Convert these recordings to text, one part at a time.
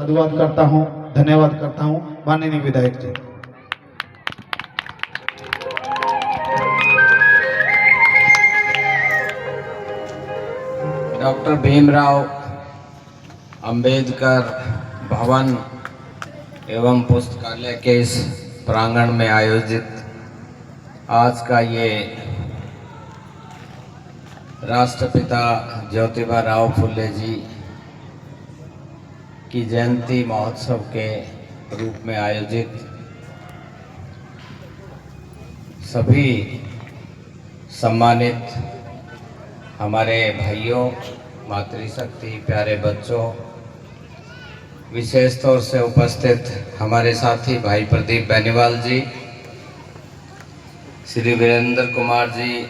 साधुवाद करता हूँ, धन्यवाद करता हूँ माननीय विधायक जी। डॉक्टर भीमराव अंबेडकर भवन एवं पुस्तकालय के इस प्रांगण में आयोजित आज का ये राष्ट्रपिता ज्योतिबा राव फुले जी की जयंती महोत्सव के रूप में आयोजित सभी सम्मानित हमारे भाइयों, मातृशक्ति, प्यारे बच्चों, विशेष तौर से उपस्थित हमारे साथी भाई प्रदीप बेनीवाल जी, श्री वीरेंद्र कुमार जी,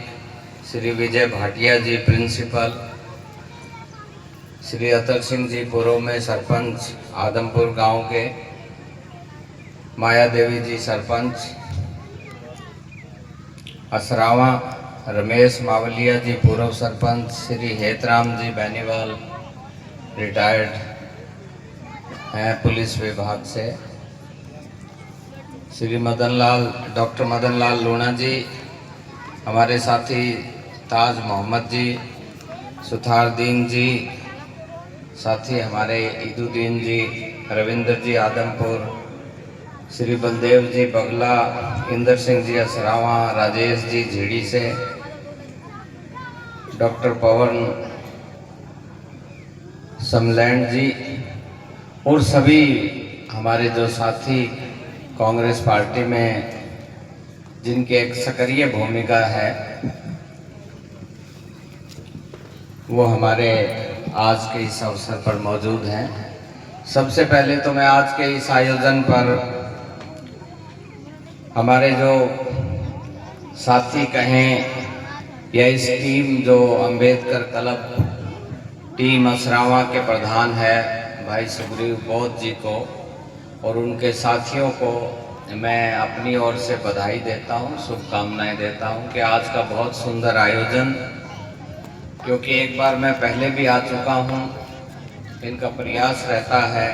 श्री विजय भाटिया जी प्रिंसिपल, श्री अतर सिंह जी पूर्व में सरपंच आदमपुर गांव के, माया देवी जी सरपंच असरावा, रमेश मावलिया जी पूर्व सरपंच, श्री हेतराम जी बेनीवाल रिटायर्ड हैं पुलिस विभाग से, श्री डॉक्टर मदन लाल लूणा जी, हमारे साथी ताज मोहम्मद जी, सुथारदीन जी, साथी हमारे ईदुद्दीन जी, रविंद्र जी आदमपुर, श्री बलदेव जी बगला, इंदर सिंह जी असरावा, राजेश जी झीड़ी से, डॉक्टर पवन समलैंड जी और सभी हमारे जो साथी कांग्रेस पार्टी में जिनकी एक सक्रिय भूमिका है, वो हमारे आज के इस अवसर पर मौजूद हैं। सबसे पहले तो मैं आज के इस आयोजन पर हमारे जो साथी कहें या इस टीम जो अंबेडकर क्लब टीम असरावा के प्रधान है भाई सुग्रीव बौद्ध जी को और उनके साथियों को मैं अपनी ओर से बधाई देता हूं, शुभकामनाएं देता हूं कि आज का बहुत सुंदर आयोजन, क्योंकि एक बार मैं पहले भी आ चुका हूं, इनका प्रयास रहता है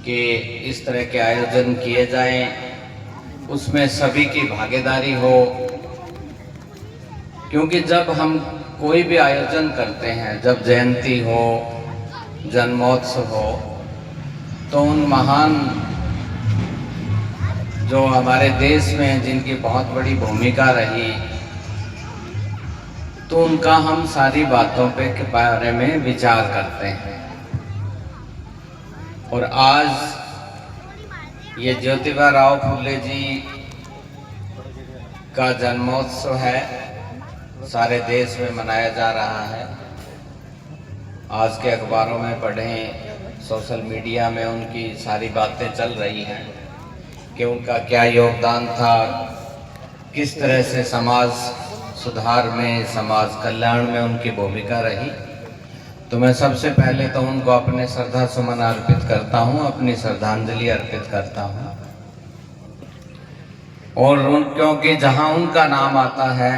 कि इस तरह के आयोजन किए जाएं, उसमें सभी की भागीदारी हो, क्योंकि जब हम कोई भी आयोजन करते हैं, जब जयंती हो, जन्मोत्सव हो, तो उन महान जो हमारे देश में जिनकी बहुत बड़ी भूमिका रही, तो उनका हम सारी बातों पे के बारे में विचार करते हैं। और आज ये ज्योतिबा राव फुले जी का जन्मोत्सव है, सारे देश में मनाया जा रहा है। आज के अखबारों में पढ़ें, सोशल मीडिया में उनकी सारी बातें चल रही हैं कि उनका क्या योगदान था, किस तरह से समाज सुधार में, समाज कल्याण में उनकी भूमिका रही। तो मैं सबसे पहले तो उनको अपने श्रद्धा सुमन अर्पित करता हूँ, अपनी श्रद्धांजलि अर्पित करता हूँ। और क्योंकि जहाँ उनका नाम आता है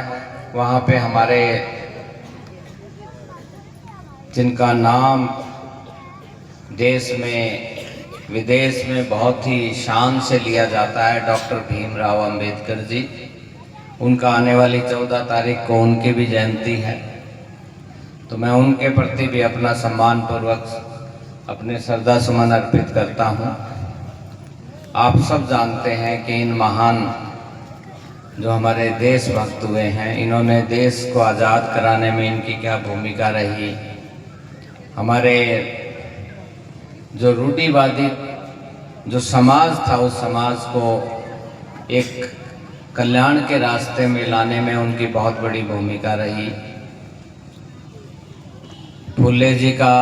वहाँ पे हमारे जिनका नाम देश में विदेश में बहुत ही शान से लिया जाता है, डॉक्टर भीमराव अंबेडकर जी, उनका आने वाली 14 तारीख को उनकी भी जयंती है। तो मैं उनके प्रति भी अपना सम्मान पूर्वक अपने श्रद्धा सुमन अर्पित करता हूँ। आप सब जानते हैं कि इन महान जो हमारे देशभक्त हुए हैं, इन्होंने देश को आज़ाद कराने में इनकी क्या भूमिका रही। हमारे जो रूढ़िवादी जो समाज था, उस समाज को एक कल्याण के रास्ते में लाने में उनकी बहुत बड़ी भूमिका रही। फुले जी का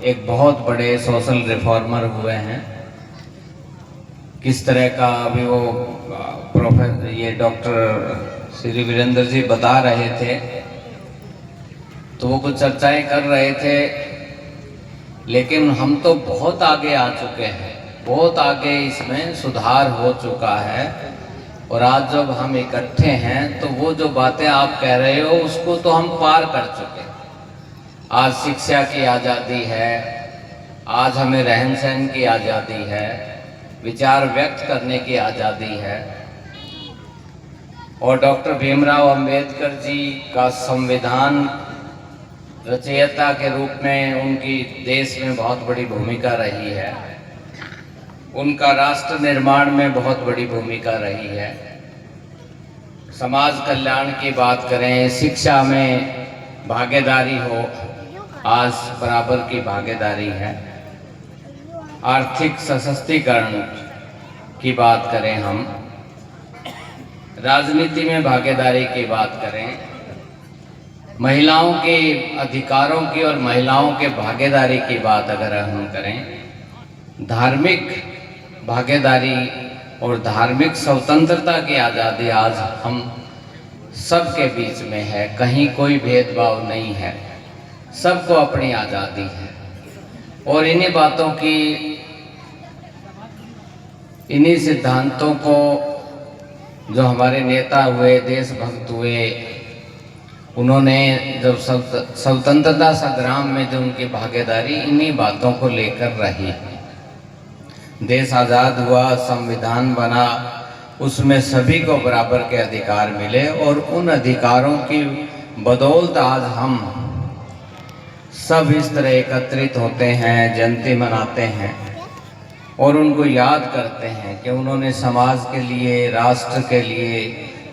एक बहुत बड़े सोशल रिफॉर्मर हुए हैं। किस तरह का अभी वो प्रोफेसर ये डॉक्टर श्री वीरेंद्र जी बता रहे थे, तो वो कुछ चर्चाएं कर रहे थे, लेकिन हम तो बहुत आगे आ चुके हैं, बहुत आगे इसमें सुधार हो चुका है। और आज जब हम इकट्ठे हैं तो वो जो बातें आप कह रहे हो उसको तो हम पार कर चुके हैं। आज शिक्षा की आज़ादी है, आज हमें रहन सहन की आज़ादी है, विचार व्यक्त करने की आज़ादी है। और डॉक्टर भीमराव अंबेडकर जी का संविधान रचयिता के रूप में उनकी देश में बहुत बड़ी भूमिका रही है, उनका राष्ट्र निर्माण में बहुत बड़ी भूमिका रही है। समाज कल्याण की बात करें, शिक्षा में भागीदारी हो, आज बराबर की भागीदारी है। आर्थिक सशक्तिकरण की बात करें, हम राजनीति में भागीदारी की बात करें, महिलाओं के अधिकारों की और महिलाओं के भागीदारी की बात अगर हम करें, धार्मिक भागीदारी और धार्मिक स्वतंत्रता की आज़ादी आज हम सबके बीच में है। कहीं कोई भेदभाव नहीं है, सबको अपनी आज़ादी है। और इन्हीं बातों की, इन्हीं सिद्धांतों को जो हमारे नेता हुए, देशभक्त हुए, उन्होंने जब स्वतंत्रता संग्राम में जो उनकी भागीदारी, इन्हीं बातों को लेकर रही। देश आज़ाद हुआ, संविधान बना, उसमें सभी को बराबर के अधिकार मिले और उन अधिकारों की बदौलत आज हम सब इस तरह एकत्रित होते हैं, जयंती मनाते हैं और उनको याद करते हैं कि उन्होंने समाज के लिए, राष्ट्र के लिए,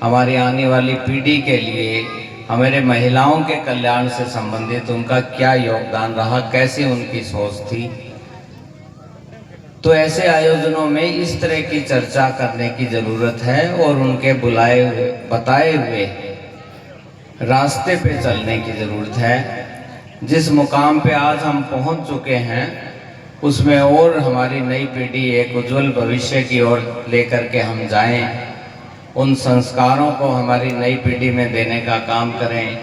हमारी आने वाली पीढ़ी के लिए, हमारे महिलाओं के कल्याण से संबंधित उनका क्या योगदान रहा, कैसी उनकी सोच थी। तो ऐसे आयोजनों में इस तरह की चर्चा करने की ज़रूरत है और उनके बुलाए हुए, बताए हुए रास्ते पे चलने की ज़रूरत है। जिस मुकाम पे आज हम पहुंच चुके हैं, उसमें और हमारी नई पीढ़ी एक उज्जवल भविष्य की ओर लेकर के हम जाएं, उन संस्कारों को हमारी नई पीढ़ी में देने का काम करें।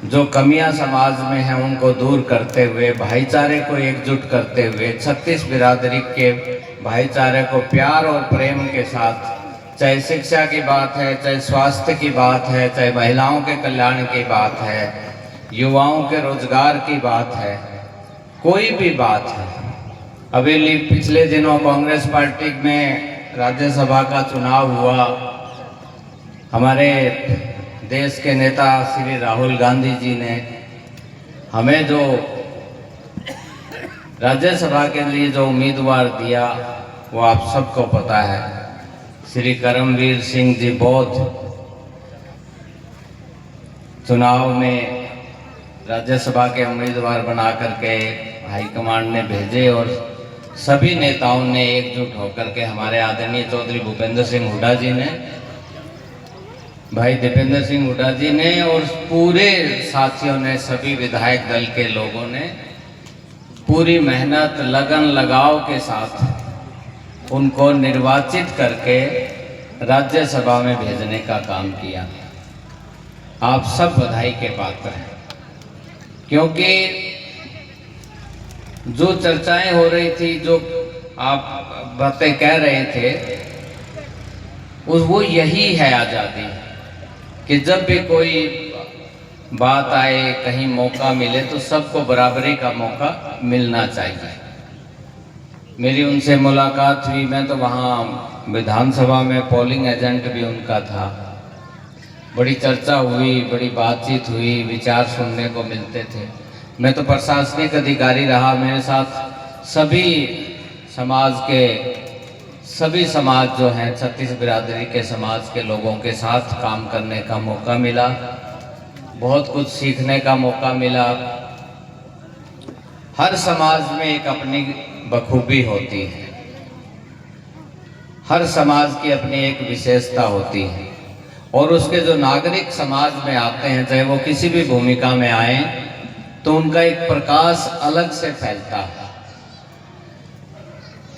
जो कमियां समाज में हैं उनको दूर करते हुए, भाईचारे को एकजुट करते हुए, 36 बिरादरी के भाईचारे को प्यार और प्रेम के साथ, चाहे शिक्षा की बात है, चाहे स्वास्थ्य की बात है, चाहे महिलाओं के कल्याण की बात है, युवाओं के रोजगार की बात है, कोई भी बात है। अभी पिछले दिनों कांग्रेस पार्टी में राज्यसभा का चुनाव हुआ। हमारे देश के नेता श्री राहुल गांधी जी ने हमें जो राज्यसभा के लिए जो उम्मीदवार दिया, वो आप सबको पता है, श्री करमवीर सिंह जी बौद्ध चुनाव में राज्यसभा के उम्मीदवार बना करके हाईकमांड ने भेजे और सभी नेताओं ने एकजुट होकर के, हमारे आदरणीय चौधरी भूपेंद्र सिंह हुड्डा जी ने, भाई दीपेंद्र सिंह हुड्डा जी ने और पूरे साथियों ने, सभी विधायक दल के लोगों ने पूरी मेहनत, लगन लगाव के साथ उनको निर्वाचित करके राज्यसभा में भेजने का काम किया। आप सब बधाई के पात्र हैं, क्योंकि जो चर्चाएं हो रही थी, जो आप बातें कह रहे थे, वो यही है आज़ादी, कि जब भी कोई बात आए, कहीं मौका मिले तो सबको बराबरी का मौका मिलना चाहिए। मेरी उनसे मुलाकात हुई, मैं तो वहाँ विधानसभा में पोलिंग एजेंट भी उनका था। बड़ी चर्चा हुई, बड़ी बातचीत हुई, विचार सुनने को मिलते थे। मैं तो प्रशासनिक अधिकारी रहा, मेरे साथ सभी समाज जो हैं, 36 बिरादरी के समाज के लोगों के साथ काम करने का मौका मिला, बहुत कुछ सीखने का मौका मिला। हर समाज में एक अपनी बखूबी होती है, हर समाज की अपनी एक विशेषता होती है और उसके जो नागरिक समाज में आते हैं, चाहे वो किसी भी भूमिका में आए, तो उनका एक प्रकाश अलग से फैलता है।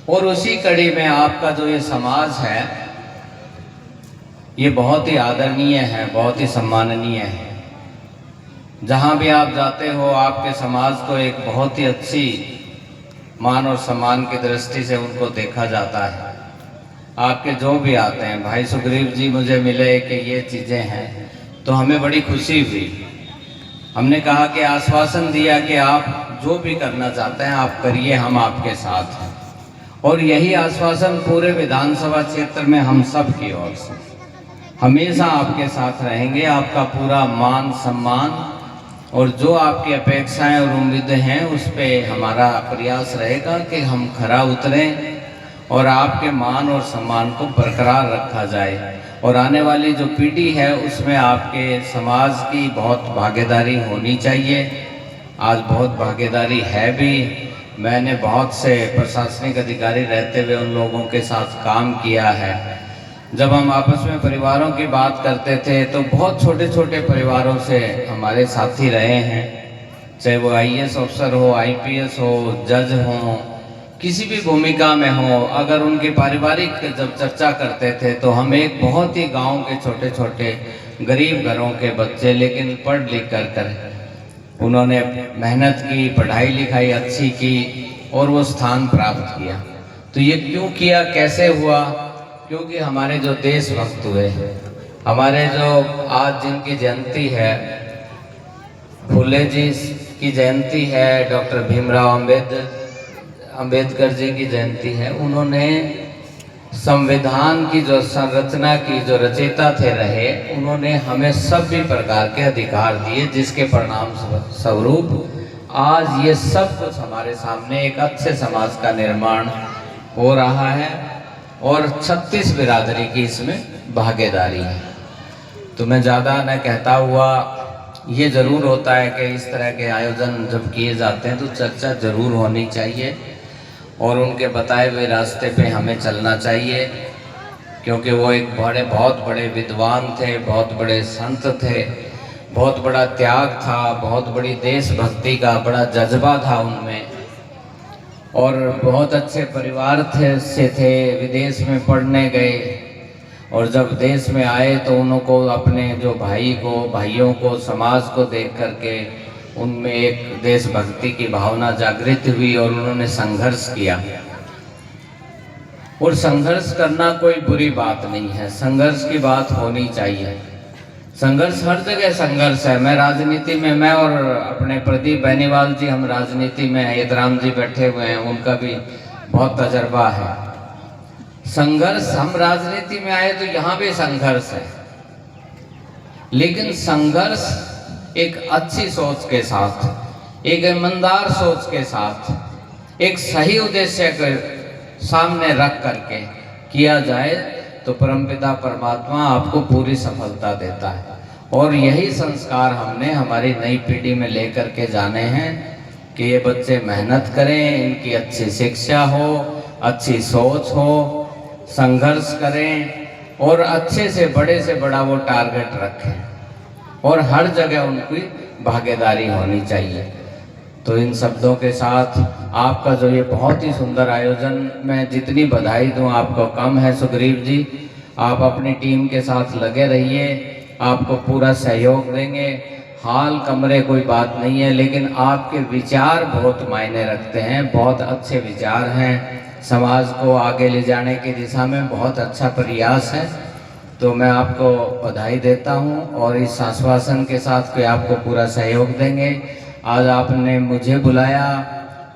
और उसी कड़ी में आपका जो ये समाज है, ये बहुत ही आदरणीय है, बहुत ही सम्माननीय है। जहाँ भी आप जाते हो, आपके समाज को एक बहुत ही अच्छी मान और सम्मान की दृष्टि से उनको देखा जाता है। आपके जो भी आते हैं, भाई सुग्रीव जी मुझे मिले कि ये चीज़ें हैं, तो हमें बड़ी खुशी हुई। हमने कहा कि आश्वासन दिया कि आप जो भी करना चाहते हैं आप करिए, हम आपके साथ हैं। और यही आश्वासन पूरे विधानसभा क्षेत्र में हम सब की ओर से हमेशा आपके साथ रहेंगे। आपका पूरा मान सम्मान और जो आपकी अपेक्षाएं और उम्मीदें हैं उस पे हमारा प्रयास रहेगा कि हम खरा उतरें और आपके मान और सम्मान को बरकरार रखा जाए। और आने वाली जो पीढ़ी है उसमें आपके समाज की बहुत भागीदारी होनी चाहिए। आज बहुत भागीदारी है भी। मैंने बहुत से प्रशासनिक अधिकारी रहते हुए उन लोगों के साथ काम किया है। जब हम आपस में परिवारों की बात करते थे तो बहुत छोटे छोटे परिवारों से हमारे साथी रहे हैं, चाहे वो आईएएस अफसर हो, आईपीएस हो, जज हो, किसी भी भूमिका में हो। अगर उनकी पारिवारिक जब चर्चा करते थे तो हम एक बहुत ही गांव के छोटे छोटे गरीब घरों के बच्चे, लेकिन पढ़ लिख कर उन्होंने मेहनत की, पढ़ाई लिखाई अच्छी की और वो स्थान प्राप्त किया। तो ये क्यों किया, कैसे हुआ? क्योंकि हमारे जो देशभक्त हुए, हमारे जो आज जिनकी जयंती है, फुले जी की जयंती है, डॉक्टर भीमराव अंबेडकर जी की जयंती है। उन्होंने संविधान की जो संरचना की जो रचयिता थे रहे, उन्होंने हमें सभी प्रकार के अधिकार दिए, जिसके परिणाम स्वरूप आज ये सब कुछ हमारे सामने एक अच्छे समाज का निर्माण हो रहा है और 36 बिरादरी की इसमें भागीदारी है। तो मैं ज़्यादा न कहता हुआ, ये ज़रूर होता है कि इस तरह के आयोजन जब किए जाते हैं तो चर्चा ज़रूर होनी चाहिए और उनके बताए हुए रास्ते पे हमें चलना चाहिए, क्योंकि वो एक बहुत बड़े विद्वान थे, बहुत बड़े संत थे, बहुत बड़ा त्याग था, बहुत बड़ी देशभक्ति का बड़ा जज्बा था उनमें और बहुत अच्छे परिवार से थे। विदेश में पढ़ने गए और जब देश में आए तो उनको अपने जो भाइयों को, समाज को देख करके उनमें एक देशभक्ति की भावना जागृत हुई और उन्होंने संघर्ष किया। और संघर्ष करना कोई बुरी बात नहीं है, संघर्ष की बात होनी चाहिए। संघर्ष हर जगह संघर्ष है। मैं राजनीति में, मैं और अपने प्रदीप बेनीवाल जी, हम राजनीति में, यदराम जी बैठे हुए हैं, उनका भी बहुत तजर्बा है। संघर्ष, हम राजनीति में आए तो यहाँ भी संघर्ष है, लेकिन संघर्ष एक अच्छी सोच के साथ, एक ईमानदार सोच के साथ, एक सही उद्देश्य के सामने रख करके किया जाए तो परमपिता परमात्मा आपको पूरी सफलता देता है। और यही संस्कार हमने हमारी नई पीढ़ी में लेकर के जाने हैं कि ये बच्चे मेहनत करें, इनकी अच्छी शिक्षा हो, अच्छी सोच हो, संघर्ष करें और अच्छे से बड़ा वो टारगेट रखें और हर जगह उनकी भागीदारी होनी चाहिए। तो इन शब्दों के साथ आपका जो ये बहुत ही सुंदर आयोजन, मैं जितनी बधाई दूं आपको कम है। सुग्रीव जी, आप अपनी टीम के साथ लगे रहिए, आपको पूरा सहयोग देंगे। हाल कमरे कोई बात नहीं है, लेकिन आपके विचार बहुत मायने रखते हैं, बहुत अच्छे विचार हैं, समाज को आगे ले जाने की दिशा में बहुत अच्छा प्रयास है। तो मैं आपको बधाई देता हूं और इस आश्वासन के साथ कि आपको पूरा सहयोग देंगे। आज आपने मुझे बुलाया,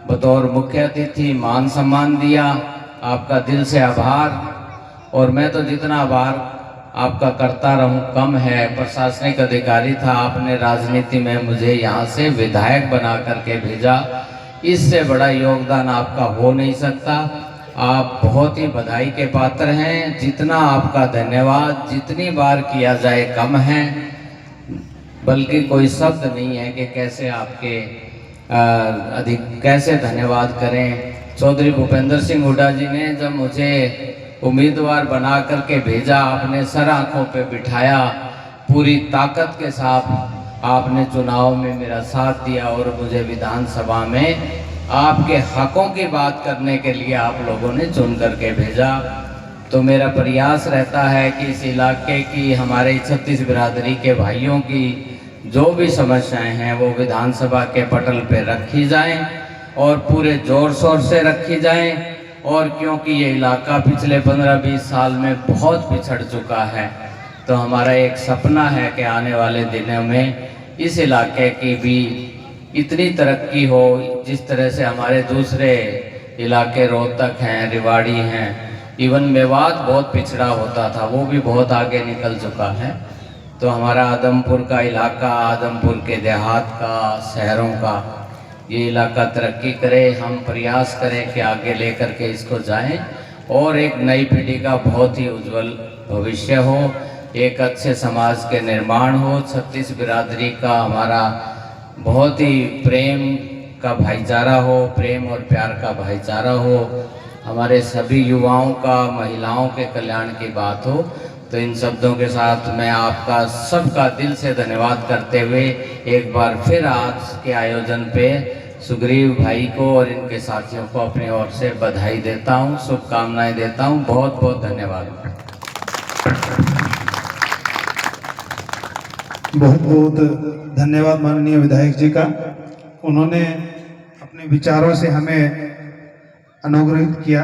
बतौर मुख्य अतिथि मान सम्मान दिया, आपका दिल से आभार। और मैं तो जितना आभार आपका करता रहूं कम है। प्रशासनिक अधिकारी था, आपने राजनीति में मुझे यहाँ से विधायक बना करके भेजा, इससे बड़ा योगदान आपका हो नहीं सकता। आप बहुत ही बधाई के पात्र हैं। जितना आपका धन्यवाद जितनी बार किया जाए कम है, बल्कि कोई शब्द नहीं है कि कैसे आपके कैसे धन्यवाद करें। चौधरी भूपेंद्र सिंह हुड्डा जी ने जब मुझे उम्मीदवार बना करके भेजा, आपने सर आंखों पे बिठाया, पूरी ताकत के साथ आपने चुनाव में मेरा साथ दिया और मुझे विधानसभा में आपके हकों की बात करने के लिए आप लोगों ने चुन करके भेजा। तो मेरा प्रयास रहता है कि इस इलाके की, हमारे 36 बिरादरी के भाइयों की जो भी समस्याएं हैं वो विधानसभा के पटल पे रखी जाएं और पूरे जोर शोर से रखी जाएं। और क्योंकि ये इलाका पिछले 15-20 साल में बहुत पिछड़ चुका है, तो हमारा एक सपना है कि आने वाले दिनों में इस इलाके की भी इतनी तरक्की हो, जिस तरह से हमारे दूसरे इलाके रोहतक हैं, रेवाड़ी हैं, इवन मेवात बहुत पिछड़ा होता था, वो भी बहुत आगे निकल चुका है। तो हमारा आदमपुर का इलाका, आदमपुर के देहात का, शहरों का ये इलाका तरक्की करे, हम प्रयास करें कि आगे लेकर के इसको जाएं और एक नई पीढ़ी का बहुत ही उज्जवल भविष्य हो, एक अच्छे समाज के निर्माण हो। छत्तीस बिरादरी का हमारा बहुत ही प्रेम का भाईचारा हो, प्रेम और प्यार का भाईचारा हो, हमारे सभी युवाओं का, महिलाओं के कल्याण की बात हो। तो इन शब्दों के साथ मैं आपका सबका दिल से धन्यवाद करते हुए एक बार फिर आज के आयोजन पे सुग्रीव भाई को और इनके साथियों को अपनी ओर से बधाई देता हूँ, शुभकामनाएं देता हूँ। बहुत बहुत धन्यवाद। बहुत बहुत धन्यवाद माननीय विधायक जी का। उन्होंने अपने विचारों से हमें अनुग्रहित किया।